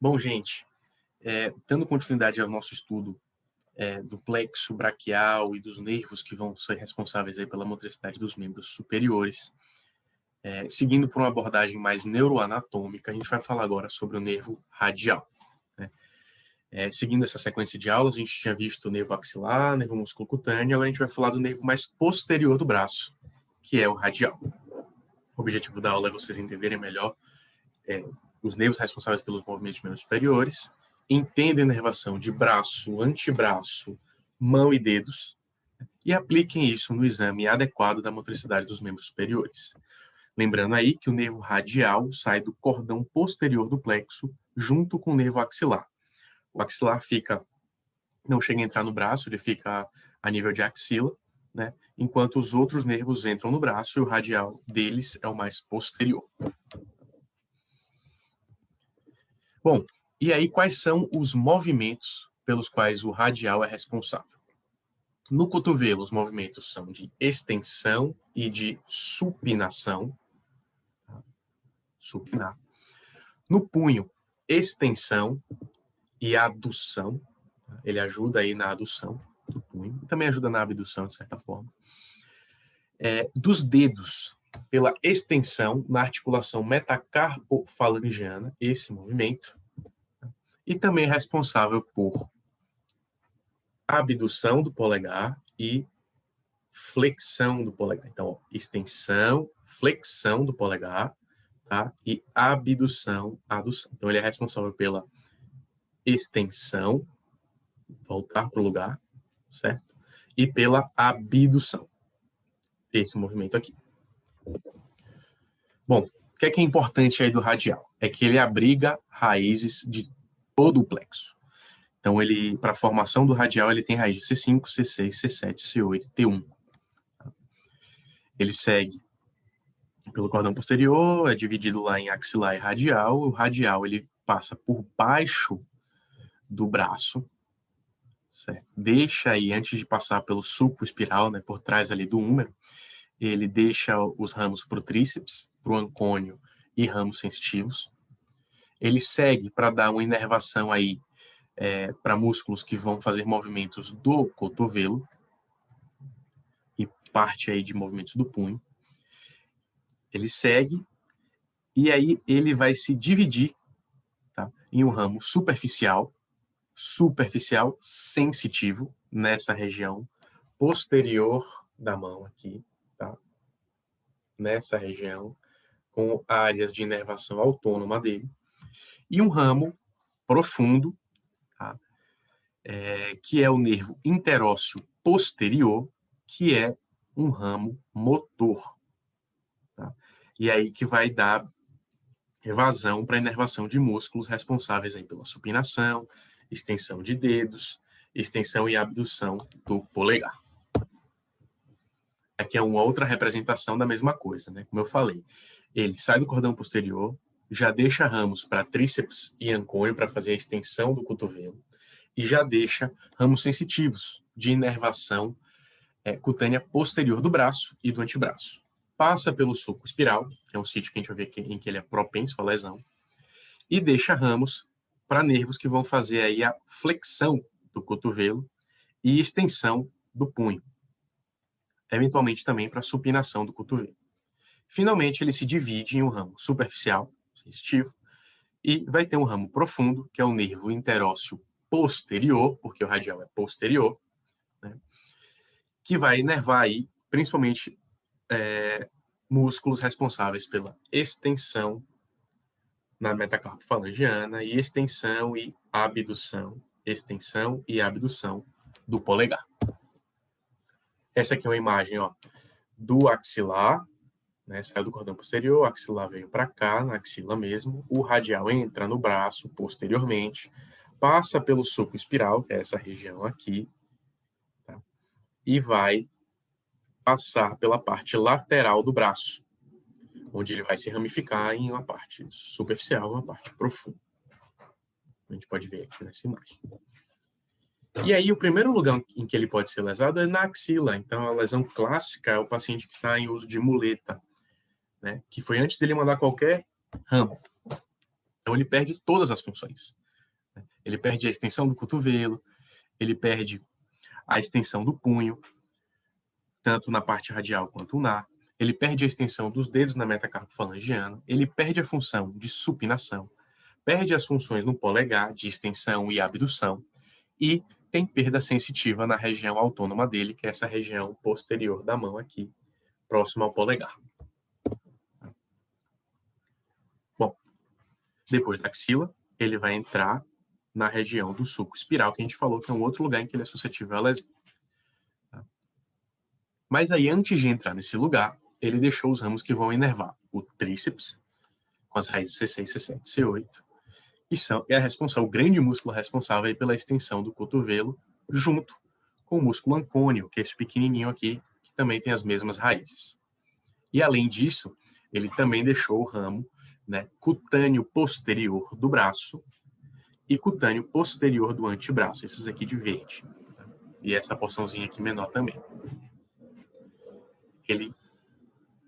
Bom, gente, dando continuidade ao nosso estudo do plexo braquial e dos nervos que vão ser responsáveis aí pela motricidade dos membros superiores, seguindo por uma abordagem mais neuroanatômica, a gente vai falar agora sobre o nervo radial. Né? Seguindo essa sequência de aulas, a gente tinha visto o nervo axilar, nervo musculocutâneo, agora a gente vai falar do nervo mais posterior do braço, que é o radial. O objetivo da aula é vocês entenderem melhor os nervos responsáveis pelos movimentos de membros superiores, entendem a inervação de braço, antebraço, mão e dedos, e apliquem isso no exame adequado da motricidade dos membros superiores. Lembrando aí que o nervo radial sai do cordão posterior do plexo junto com o nervo axilar. O axilar não chega a entrar no braço, ele fica a nível de axila, né? Enquanto os outros nervos entram no braço e o radial deles é o mais posterior. Bom, e aí quais são os movimentos pelos quais o radial é responsável? No cotovelo, os movimentos são de extensão e de supinação. Supinar. No punho, extensão e adução. Ele ajuda aí na adução do punho. Também ajuda na abdução, de certa forma. Dos dedos, pela extensão na articulação metacarpofalangiana, esse movimento. E também é responsável por abdução do polegar e flexão do polegar. Então, ó, extensão, flexão do polegar, tá? E abdução, adução. Então, ele é responsável pela extensão, voltar para o lugar, certo? E pela abdução. Esse movimento aqui. Bom, o que é importante aí do radial? É que ele abriga raízes de todo o plexo. Então, para a formação do radial, ele tem raiz de C5, C6, C7, C8, T1. Ele segue pelo cordão posterior, é dividido lá em axilar e radial. O radial, ele passa por baixo do braço, certo? Deixa aí, antes de passar pelo sulco espiral, né, por trás ali do húmero, ele deixa os ramos para o tríceps, para o ancônio e ramos sensitivos. Ele segue para dar uma inervação aí para músculos que vão fazer movimentos do cotovelo e parte aí de movimentos do punho. Ele segue e aí ele vai se dividir, tá, em um ramo superficial sensitivo, nessa região posterior da mão aqui, tá? Nessa região, com áreas de inervação autônoma dele, e um ramo profundo, tá? Que é o nervo interósseo posterior, que é um ramo motor. Tá? E aí que vai dar evasão para a inervação de músculos responsáveis aí pela supinação, extensão de dedos, extensão e abdução do polegar. Aqui é uma outra representação da mesma coisa, né? Como eu falei, ele sai do cordão posterior, já deixa ramos para tríceps e ancônio para fazer a extensão do cotovelo, e já deixa ramos sensitivos de inervação cutânea posterior do braço e do antebraço. Passa pelo sulco espiral, que é um sítio que a gente vai ver em que ele é propenso à lesão, e deixa ramos para nervos que vão fazer aí a flexão do cotovelo e extensão do punho. Eventualmente também para supinação do cotovelo. Finalmente, ele se divide em um ramo superficial, sensitivo, e vai ter um ramo profundo, que é o nervo interósseo posterior, porque o radial é posterior, né, que vai inervar aí, principalmente, músculos responsáveis pela extensão na metacarpofalangiana e extensão e abdução do polegar. Essa aqui é uma imagem, ó, do axilar, né, saiu do cordão posterior, o axilar veio para cá, na axila mesmo, o radial entra no braço posteriormente, passa pelo sulco espiral, que é essa região aqui, tá, e vai passar pela parte lateral do braço, onde ele vai se ramificar em uma parte superficial e uma parte profunda. A gente pode ver aqui nessa imagem. E aí, o primeiro lugar em que ele pode ser lesado é na axila. Então, a lesão clássica é o paciente que está em uso de muleta, né? Que foi antes dele mandar qualquer ramo. Então, ele perde todas as funções. Ele perde a extensão do cotovelo, ele perde a extensão do punho, tanto na parte radial quanto ulnar. Ele perde a extensão dos dedos na metacarpofalangiana, ele perde a função de supinação, perde as funções no polegar de extensão e abdução, e tem perda sensitiva na região autônoma dele, que é essa região posterior da mão aqui, próxima ao polegar. Bom, depois da axila, ele vai entrar na região do sulco espiral, que a gente falou que é um outro lugar em que ele é suscetível à lesão. Mas aí, antes de entrar nesse lugar, ele deixou os ramos que vão inervar o tríceps, com as raízes C6, C7, C8, que é o grande músculo responsável pela extensão do cotovelo, junto com o músculo ancônio, que é esse pequenininho aqui, que também tem as mesmas raízes. E, além disso, ele também deixou o ramo, né, cutâneo posterior do braço e cutâneo posterior do antebraço, esses aqui de verde. E essa porçãozinha aqui menor também. Ele,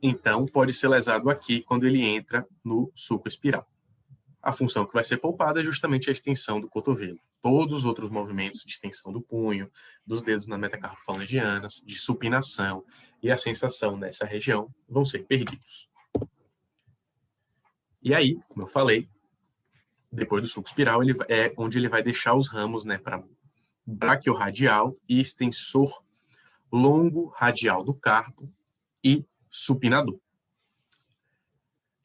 então, pode ser lesado aqui quando ele entra no sulco espiral. A função que vai ser poupada é justamente a extensão do cotovelo. Todos os outros movimentos de extensão do punho, dos dedos na metacarpofalangianas, de supinação e a sensação nessa região vão ser perdidos. E aí, como eu falei, depois do sulco espiral, é onde ele vai deixar os ramos, né, para braquiorradial e extensor longo radial do carpo e supinador.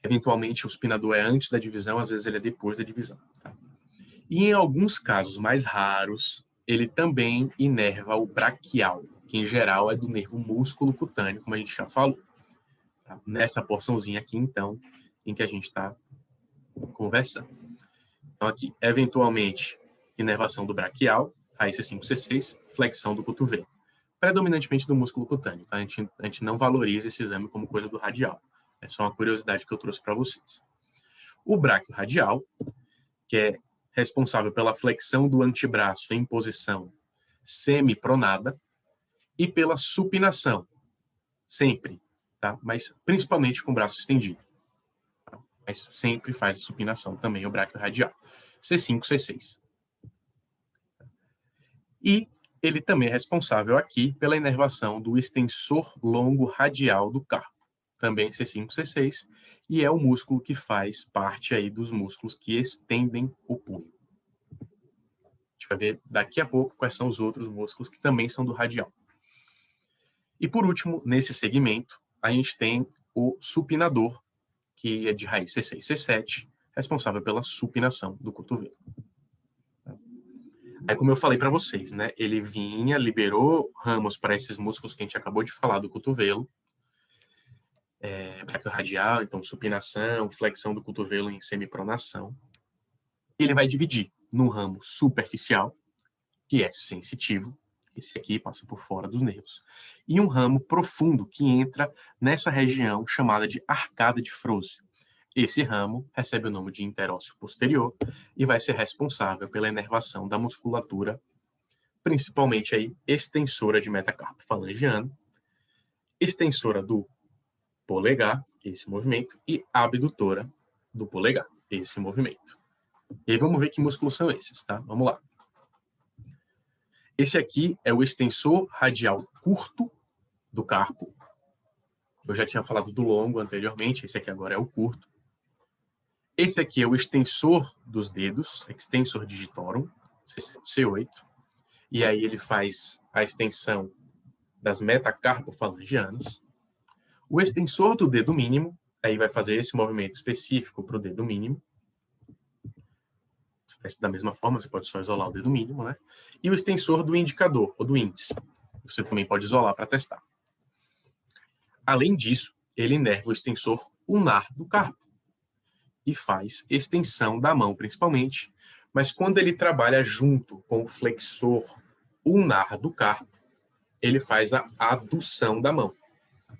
Eventualmente, o supinador é antes da divisão, às vezes ele é depois da divisão. Tá? E em alguns casos mais raros, ele também inerva o braquial, que em geral é do nervo músculo cutâneo, como a gente já falou. Tá? Nessa porçãozinha aqui, então, em que a gente está conversando. Então, aqui, eventualmente, inervação do braquial, raiz C5, C6, flexão do cotovelo. Predominantemente do músculo cutâneo, tá? A gente não valoriza esse exame como coisa do radial. É só uma curiosidade que eu trouxe para vocês. O bráquio radial, que é responsável pela flexão do antebraço em posição semipronada e pela supinação, sempre, tá? Mas principalmente com o braço estendido. Tá? Mas sempre faz a supinação também, o bráquio radial. C5, C6. E ele também é responsável aqui pela inervação do extensor longo radial do carpo, também C5, C6, e é o músculo que faz parte aí dos músculos que estendem o punho. A gente vai ver daqui a pouco quais são os outros músculos que também são do radial. E por último, nesse segmento, a gente tem o supinador, que é de raiz C6, C7, responsável pela supinação do cotovelo. Aí, como eu falei para vocês, né, ele liberou ramos para esses músculos que a gente acabou de falar do cotovelo, bráquio radial, então supinação, flexão do cotovelo em semipronação. Ele vai dividir num ramo superficial, que é sensitivo, esse aqui passa por fora dos nervos, e um ramo profundo que entra nessa região chamada de arcada de Froese. Esse ramo recebe o nome de interósseo posterior e vai ser responsável pela inervação da musculatura, principalmente aí extensora de metacarpo falangiano, extensora do polegar, esse movimento, e abdutora do polegar, esse movimento. E aí vamos ver que músculos são esses, tá? Vamos lá. Esse aqui é o extensor radial curto do carpo. Eu já tinha falado do longo anteriormente, esse aqui agora é o curto. Esse aqui é o extensor dos dedos, extensor digitorum, C8. E aí ele faz a extensão das metacarpofalangianas. O extensor do dedo mínimo, aí vai fazer esse movimento específico para o dedo mínimo. Você testa da mesma forma, você pode só isolar o dedo mínimo, né? E o extensor do indicador, ou do índice. Você também pode isolar para testar. Além disso, ele inerva o extensor ulnar do carpo e faz extensão da mão, principalmente. Mas quando ele trabalha junto com o flexor ulnar do carpo, ele faz a adução da mão,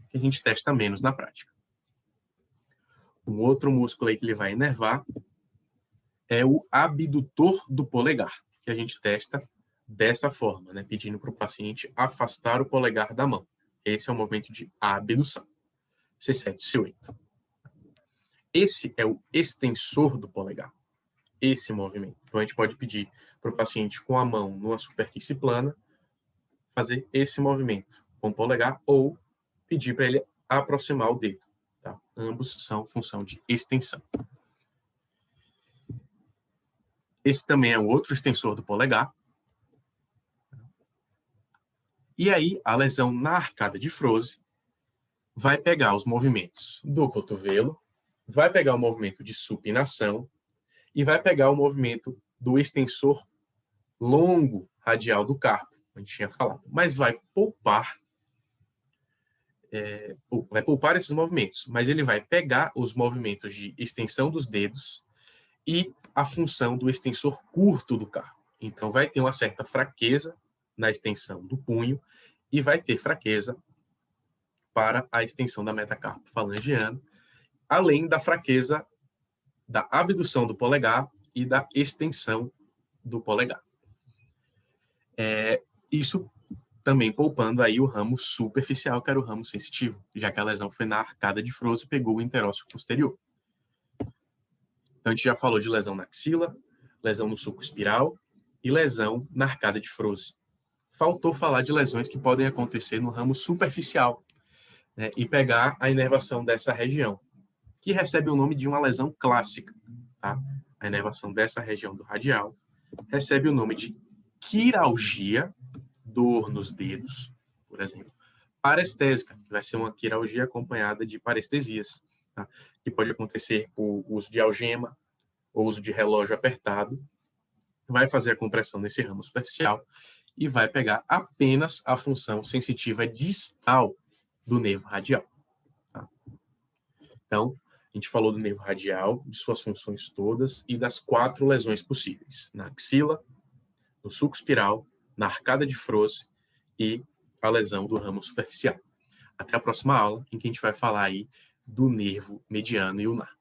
que a gente testa menos na prática. Um outro músculo aí que ele vai inervar é o abdutor do polegar, que a gente testa dessa forma, né? Pedindo para o paciente afastar o polegar da mão. Esse é o movimento de abdução. C7, C8. Esse é o extensor do polegar. esse movimento. Então, a gente pode pedir para o paciente com a mão numa superfície plana fazer esse movimento com o polegar ou pedir para ele aproximar o dedo. Tá? Ambos são função de extensão. Esse também é um outro extensor do polegar. E aí, a lesão na arcada de Froese vai pegar os movimentos do cotovelo, vai pegar o movimento de supinação e vai pegar o movimento do extensor longo radial do carpo, a gente tinha falado, mas vai poupar esses movimentos, mas ele vai pegar os movimentos de extensão dos dedos e a função do extensor curto do carpo. Então, vai ter uma certa fraqueza na extensão do punho e vai ter fraqueza para a extensão da metacarpo falangeana, além da fraqueza da abdução do polegar e da extensão do polegar. Isso também poupando aí o ramo superficial, que era o ramo sensitivo, já que a lesão foi na arcada de Froese e pegou o interósseo posterior. Então, a gente já falou de lesão na axila, lesão no sulco espiral e lesão na arcada de Froese. Faltou falar de lesões que podem acontecer no ramo superficial, né, e pegar a inervação dessa região, que recebe o nome de uma lesão clássica. Tá? A inervação dessa região do radial recebe o nome de quiralgia, dor nos dedos, por exemplo, parestésica, que vai ser uma quiralgia acompanhada de parestesias, tá? Que pode acontecer por uso de algema ou uso de relógio apertado, vai fazer a compressão nesse ramo superficial e vai pegar apenas a função sensitiva distal do nervo radial. Tá? Então, a gente falou do nervo radial, de suas funções todas e das 4 lesões possíveis: na axila, no sulco espiral, na arcada de Froese e a lesão do ramo superficial. Até a próxima aula, em que a gente vai falar aí do nervo mediano e ulnar.